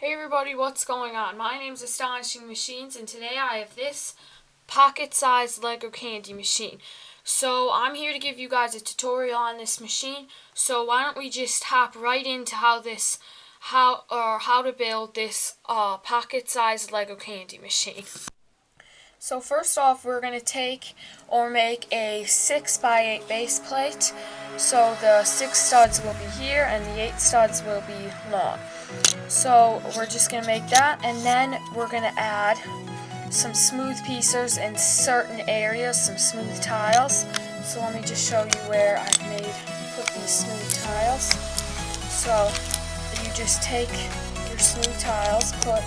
Hey everybody, what's going on? My name's Astonishing Machines, and today I have this pocket-sized Lego candy machine. So I'm here to give you guys a tutorial on this machine. So why don't we just hop right into how to build this pocket-sized Lego candy machine. So first off, we're going to make a 6x8 base plate. So the 6 studs will be here and the 8 studs will be long. So we're just going to make that, and then we're going to add some smooth pieces in certain areas, some smooth tiles. So let me just show you where I've put these smooth tiles. So you just take your smooth tiles, put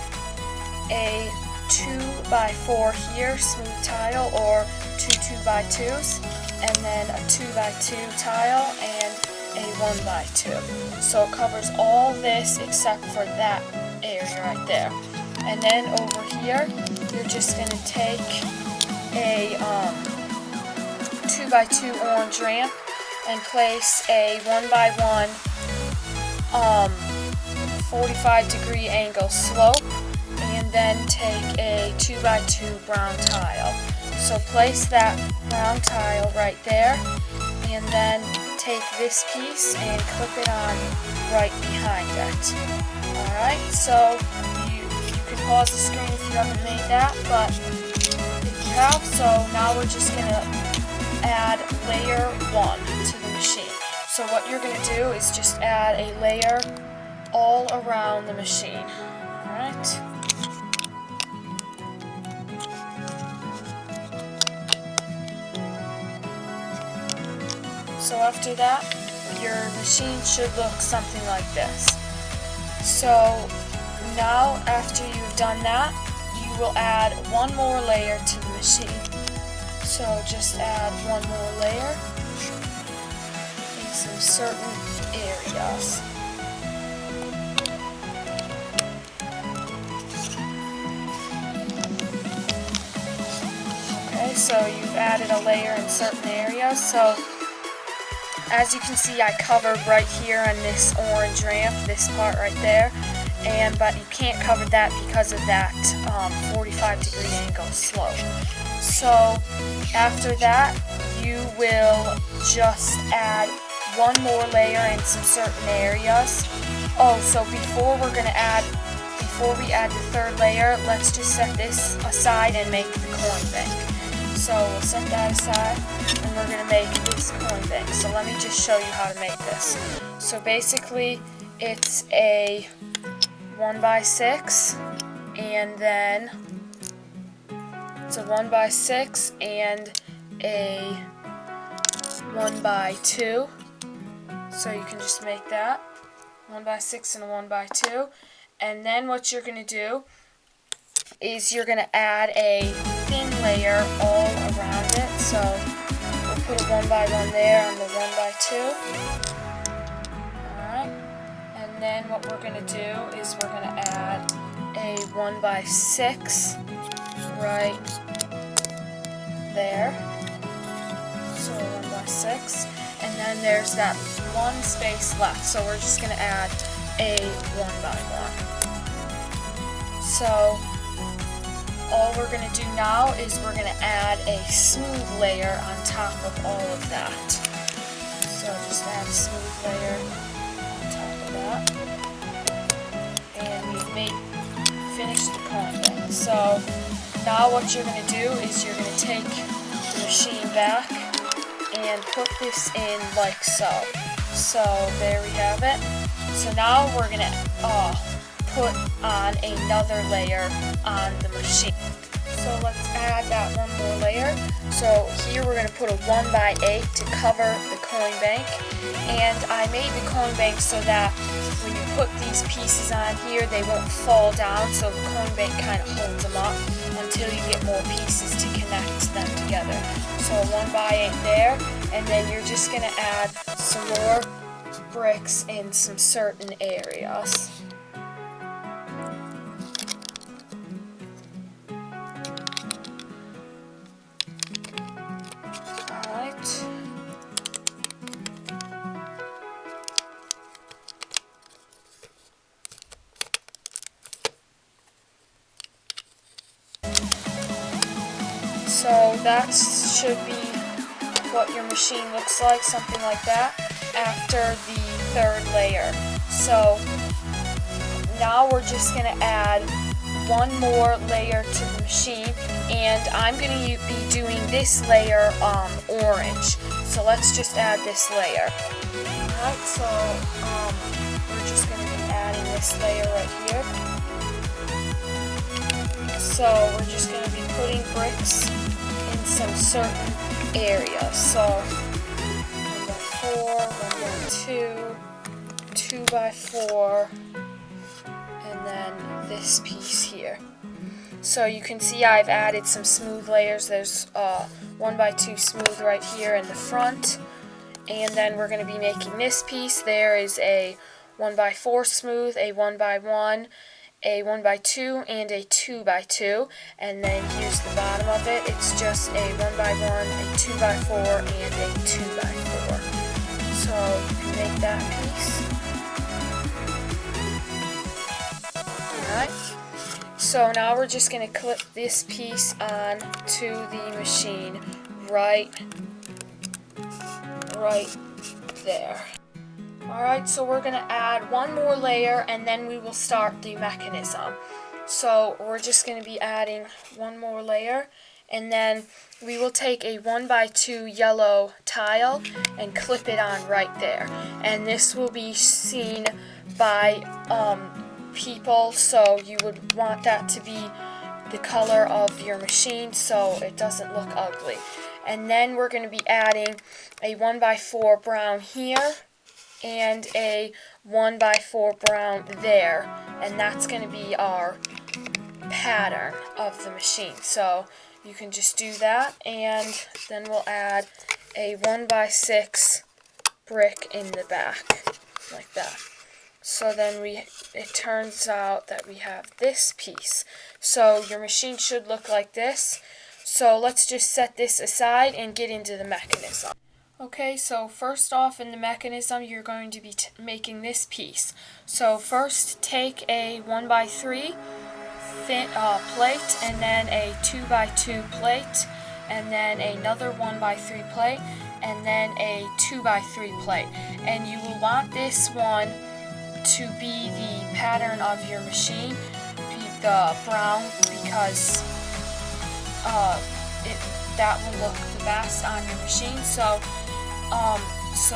a 2x4 here, smooth tile, or 2x2s, and then a 2x2 tile, and a 1x2. So it covers all this except for that area right there. And then over here, you're just going to take a 2x2 orange ramp and place a 1x1 45-degree angle slope, and then take a 2x2 brown tile. So place that brown tile right there, and then take this piece and clip it on right behind it. Alright, so you can pause the screen if you haven't made that, but if you have, so now we're just going to add layer 1 to the machine. So what you're going to do is just add a layer all around the machine. Alright. So after that, your machine should look something like this. So now after you've done that, you will add one more layer to the machine. So just add one more layer in some certain areas. Okay, so you've added a layer in certain areas. So as you can see, I covered right here on this orange ramp, this part right there, but you can't cover that because of that 45-degree angle slope. So after that, you will just add one more layer in some certain areas. Oh, so before we add the third layer, let's just set this aside and make the coin bank. So we'll set that aside, and we're going to make this coin bank. So let me just show you how to make this. So basically, it's a 1x6, and then it's a 1x6 and a 1x2. So you can just make that 1x6 and a 1x2. And then what you're going to do is you're going to add a thin layer all around it. So we'll put a 1x1 there on the 1x2. Alright. And then what we're going to do is we're going to add a 1x6 right there. So 1x6. And then there's that one space left. So we're just going to add a 1x1. So all we're going to do now is we're going to add a smooth layer on top of all of that. So just add a smooth layer on top of that. And we've finished the coin bank. So now what you're going to do is you're going to take the machine back and put this in like so. So there we have it. So now we're going to put on another layer on the machine. So let's add that one more layer. So here we're going to put a 1x8 to cover the coin bank. And I made the coin bank so that when you put these pieces on here, they won't fall down, so the coin bank kind of holds them up until you get more pieces to connect them together. So a 1x8 there, and then you're just going to add some more bricks in some certain areas. So that should be what your machine looks like, something like that, after the third layer. So now we're just going to add one more layer to the machine, and I'm going to be doing this layer orange. So let's just add this layer. Alright, so we're just going to be adding this layer right here. So we're just going to be putting bricks in some certain areas. So 1x4, 1x2, 2x4, and then this piece here. So you can see I've added some smooth layers. There's 1x2 smooth right here in the front. And then we're going to be making this piece. There is a 1x4 smooth, a 1x1, a 1x2, and a 2x2. And then here's the bottom of it. It's just a 1x1, a 2x4, and a 2x4. So you can make that piece. Alright. So now we're just going to clip this piece on to the machine right there. Alright, so we're going to add one more layer and then we will start the mechanism. So we're just going to be adding one more layer, and then we will take a 1x2 yellow tile and clip it on right there. And this will be seen by people, so you would want that to be the color of your machine so it doesn't look ugly. And then we're going to be adding a 1x4 brown here and a 1x4 brown there, and that's going to be our pattern of the machine. So you can just do that, and then we'll add a 1x6 brick in the back like that. So then it turns out that we have this piece. So your machine should look like this. So let's just set this aside and get into the mechanism. Okay, so first off in the mechanism you're going to be making this piece. So first take a 1x3 thin plate, and then a 2x2 plate, and then another 1x3 plate, and then a 2x3 plate. And you will want this one to be the pattern of your machine, the brown, because that will look the best on your machine. So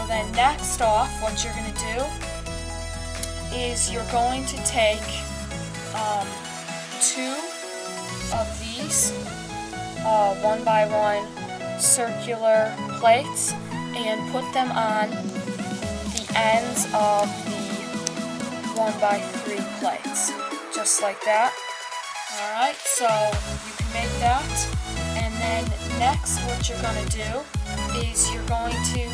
then next off, what you're going to do is you're going to take two of these 1x1 circular plates and put them on the ends of the 1x3 plates, just like that. Alright, so you can make that. And then next what you're going to do is you're going to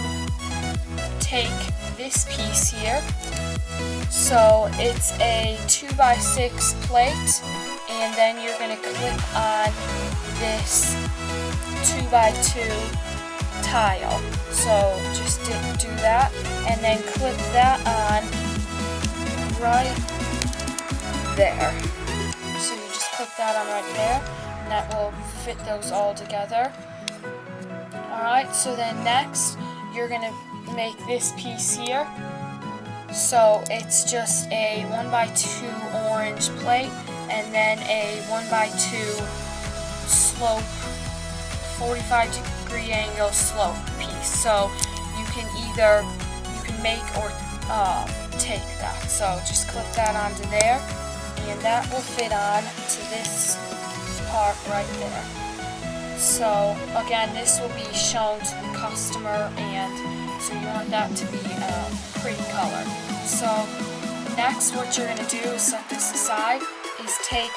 take this piece here. So it's a 2x6 plate, and then you're going to clip on this 2x2 tile. So just do that, and then clip that on right there. So you just clip that on right there, and that will fit those all together. Alright, so then next you're going to make this piece here. So it's just a 1x2 orange plate, and then a 1x2 slope, 45-degree angle slope piece. So you can make or take that. So just clip that onto there, and that will fit on to this part right there. So again, this will be shown to the customer, and so you want that to be a pretty color. So next what you're going to do is set this aside, is take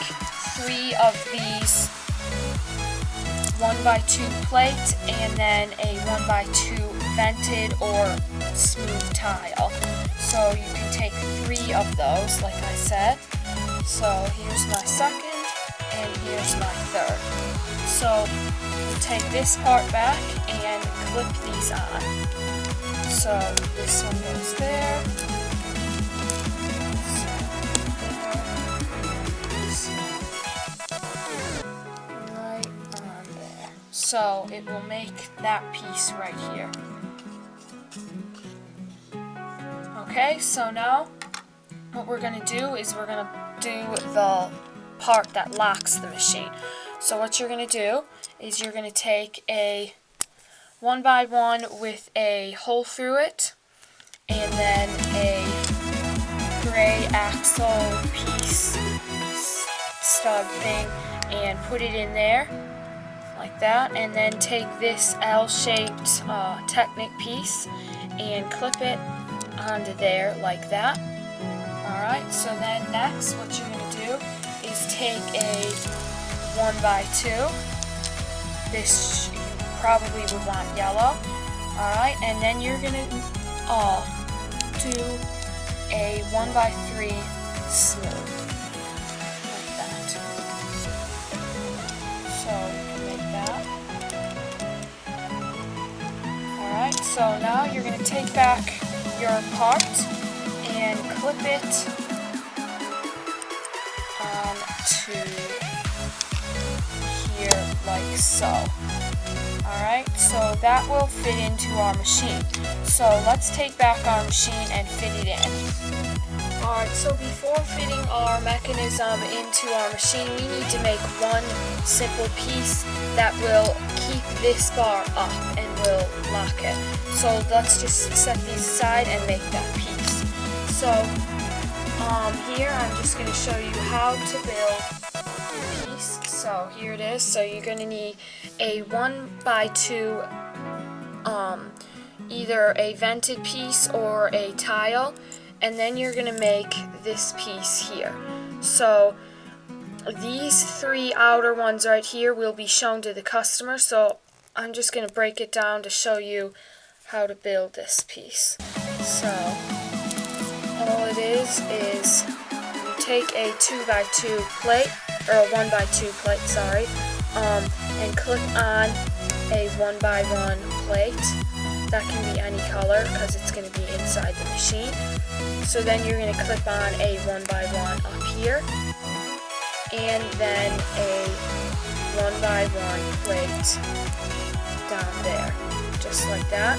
3 of these 1x2 plate and then a 1x2 vented or smooth tile. So you can take 3 of those, like I said. So here's my second, and here's my third. So you take this part back and clip these on. So this one goes there. Right on there. So it will make that piece right here. Okay, so now what we're going to do is we're going to do the part that locks the machine. So what you're going to do is you're going to take a 1x1 with a hole through it, and then a gray axle piece stud thing, and put it in there like that, and then take this L-shaped Technic piece and clip it onto there like that. Alright, so then next what you're going to do is take a 1x2. This you probably would want yellow. Alright, and then you're going to do a 1x3 smooth. Like that. So you can make that. Alright, so now you're going to take back your part and clip it onto here like so. Alright, so that will fit into our machine. So let's take back our machine and fit it in. Alright, so before fitting our mechanism into our machine, we need to make one simple piece that will keep this bar up and will lock it. So let's just set these aside and make that piece. So here I'm just going to show you how to build the piece. So here it is. So you're going to need a 1x2 either a vented piece or a tile, and then you're going to make this piece here. So these three outer ones right here will be shown to the customer, so I'm just going to break it down to show you how to build this piece. So all it is you take a 2x2 plate, or a 1x2 plate, sorry, and clip on a 1x1 plate. That can be any color because it's going to be inside the machine. So then you're going to clip on a 1x1 up here, and then a 1x1 plate down there, just like that.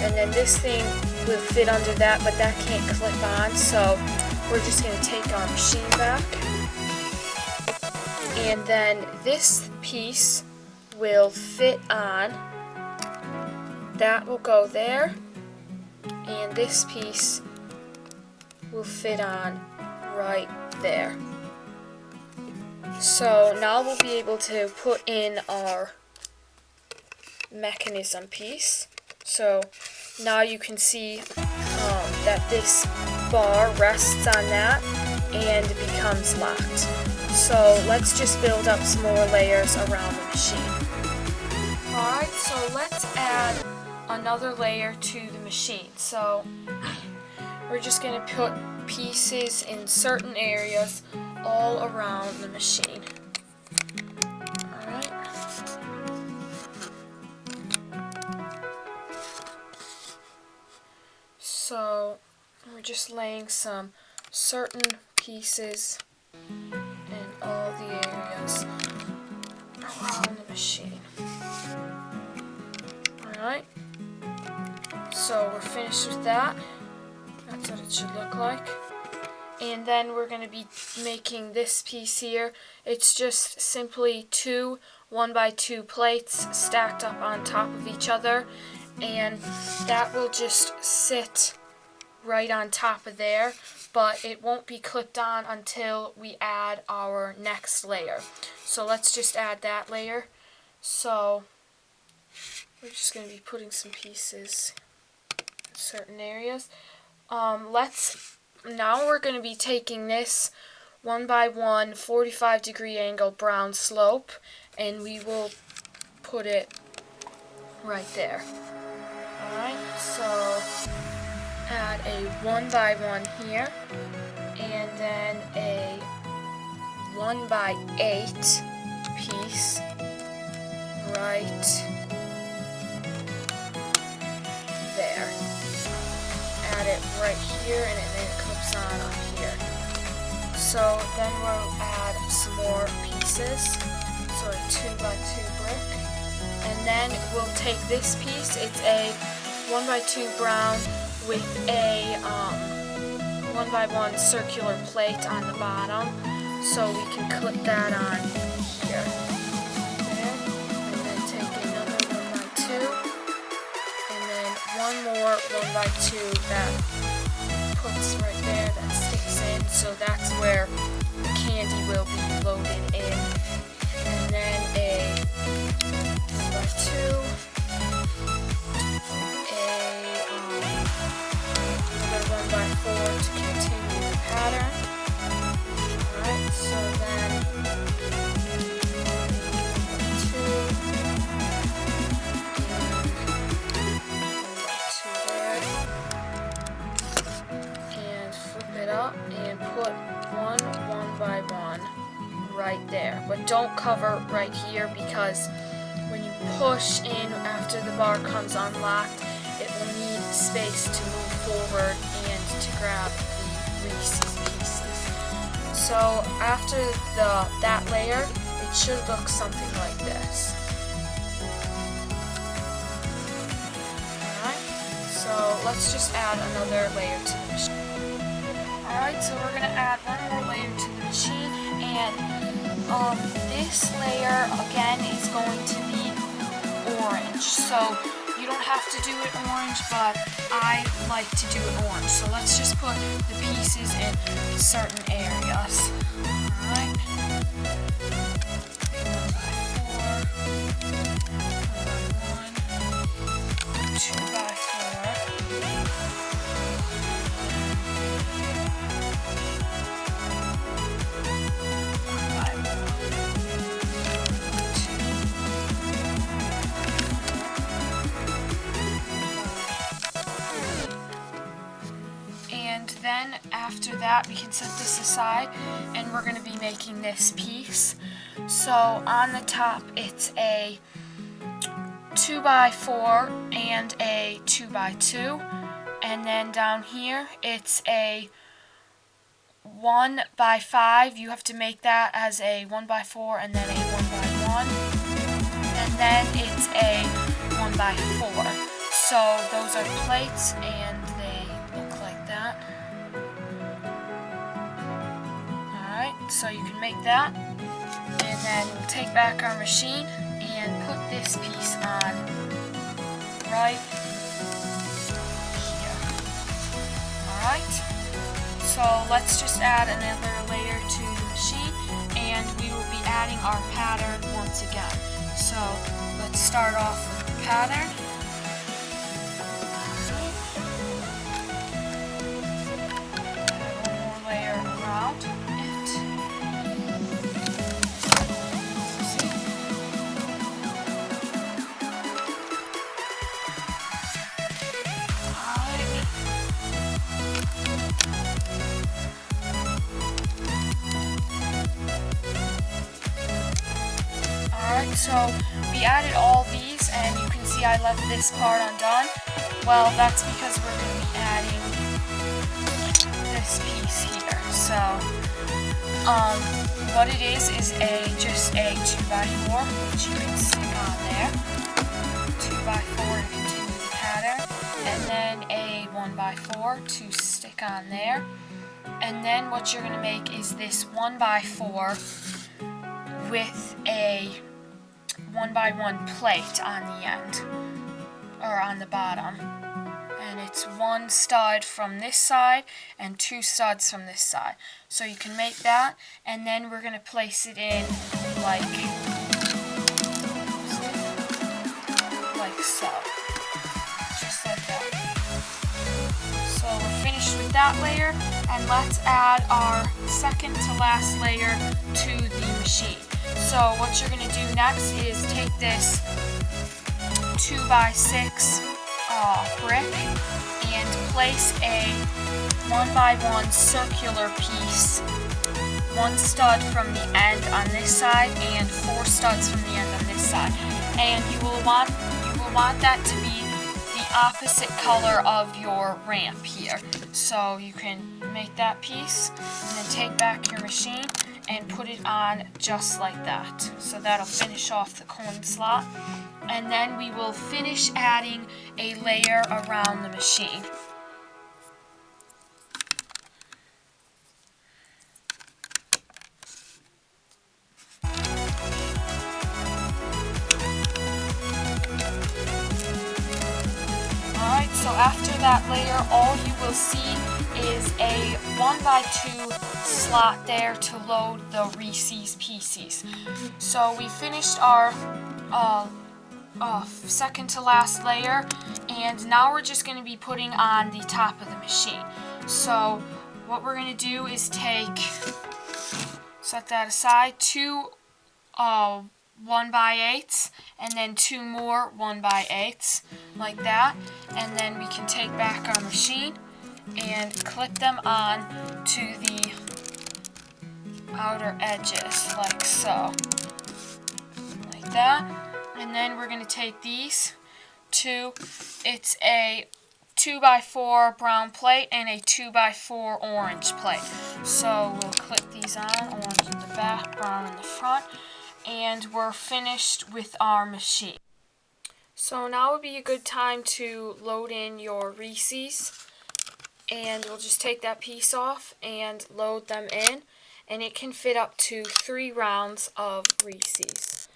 And then this thing will fit under that, but that can't clip on, so we're just going to take our machine back. And then this piece will fit on. That will go there, and this piece will fit on right there. So now we'll be able to put in our mechanism piece. So now you can see that this bar rests on that and becomes locked. So let's just build up some more layers around the machine. Alright, so let's add another layer to the machine. So we're just going to put pieces in certain areas all around the machine. Alright. So we're just laying some certain pieces in all the areas around the machine. Alright. So we're finished with that. That's what it should look like. And then we're going to be making this piece here. It's just simply two 1x2 plates stacked up on top of each other, and that will just sit right on top of there, but it won't be clipped on until we add our next layer. So let's just add that layer. So we're just going to be putting some pieces in certain areas. Now we're going to be taking this 1x1 45-degree angle brown slope, and we will put it right there. Alright, so add a 1x1 here, and then a 1x8 piece right there. Add it right here, and then it clips on up here. So then we'll add some more pieces. So a 2x2 brick. And then we'll take this piece. It's a 1x2 brown with a 1x1 circular plate on the bottom. So we can clip that on here. There. And then take another 1x2. And then one more 1x2 that puts right there, that sticks in. So that's where the candy will be loaded in. And then a 1x2. Another 1x4 to continue the pattern. Alright, so then 1x2 there. And flip it up and put one 1x1 right there. But don't cover right here because when you push in after the bar comes unlocked, it will need space to move forward and to grab the Reese's pieces. So after that layer, it should look something like this. Alright, so let's just add another layer to the machine. Alright, so we're going to add one more layer to the machine, and this layer again is going to be orange. So you don't have to do it orange, but I like to do it orange. So let's just put the pieces in certain areas. Alright. 2x4. Then after that we can set this aside, and we're going to be making this piece. So on the top it's a 2x4 and a 2x2, and then down here it's a 1x5. You have to make that as a 1x4 and then a 1x1, and then it's a 1x4. So those are plates and they look like that. So you can make that, and then we'll take back our machine and put this piece on right here. Alright, so let's just add another layer to the machine, and we will be adding our pattern once again. So let's start off with the pattern. Add one more layer around. So we added all these, and you can see I left this part undone. Well, that's because we're going to be adding this piece here. So what it is just a 2x4, which you can stick on there. 2x4 to continue the pattern, and then a 1x4 to stick on there. And then what you're going to make is this 1x4 with a 1x1 plate on the end, or on the bottom, and it's one stud from this side and two studs from this side. So you can make that, and then we're going to place it in like so, just like that. So we're finished with that layer, and let's add our second to last layer to the machine. So what you're going to do next is take this 2x6 brick and place a 1x1 circular piece, one stud from the end on this side and four studs from the end on this side. And you will want that to be the opposite color of your ramp here. So you can make that piece and then take back your machine, and and put it on just like that. So that'll finish off the coin slot. And then we will finish adding a layer around the machine. Alright, so after that layer, all you will see is a 1x2 slot there to load the Reese's Pieces. So we finished our second to last layer, and now we're just going to be putting on the top of the machine. So what we're going to do is set that aside, two 1x8s, and then two more 1x8s, like that. And then we can take back our machine and clip them on to the outer edges, like so. Like that. And then we're going to take these two. It's a 2x4 brown plate and a 2x4 orange plate. So we'll clip these on, orange in the back, brown in the front. And we're finished with our machine. So now would be a good time to load in your Reese's, and we'll just take that piece off and load them in, and it can fit up to 3 rounds of Reese's.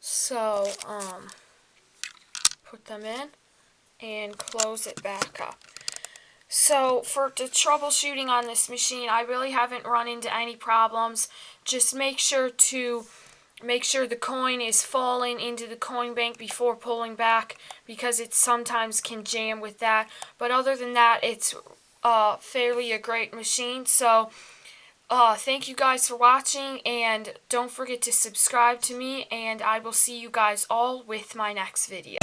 So put them in and close it back up. So for the troubleshooting on this machine, I really haven't run into any problems. Just make sure the coin is falling into the coin bank before pulling back, because it sometimes can jam with that. But other than that, it's fairly a great machine. So thank you guys for watching, and don't forget to subscribe to me, and I will see you guys all with my next video.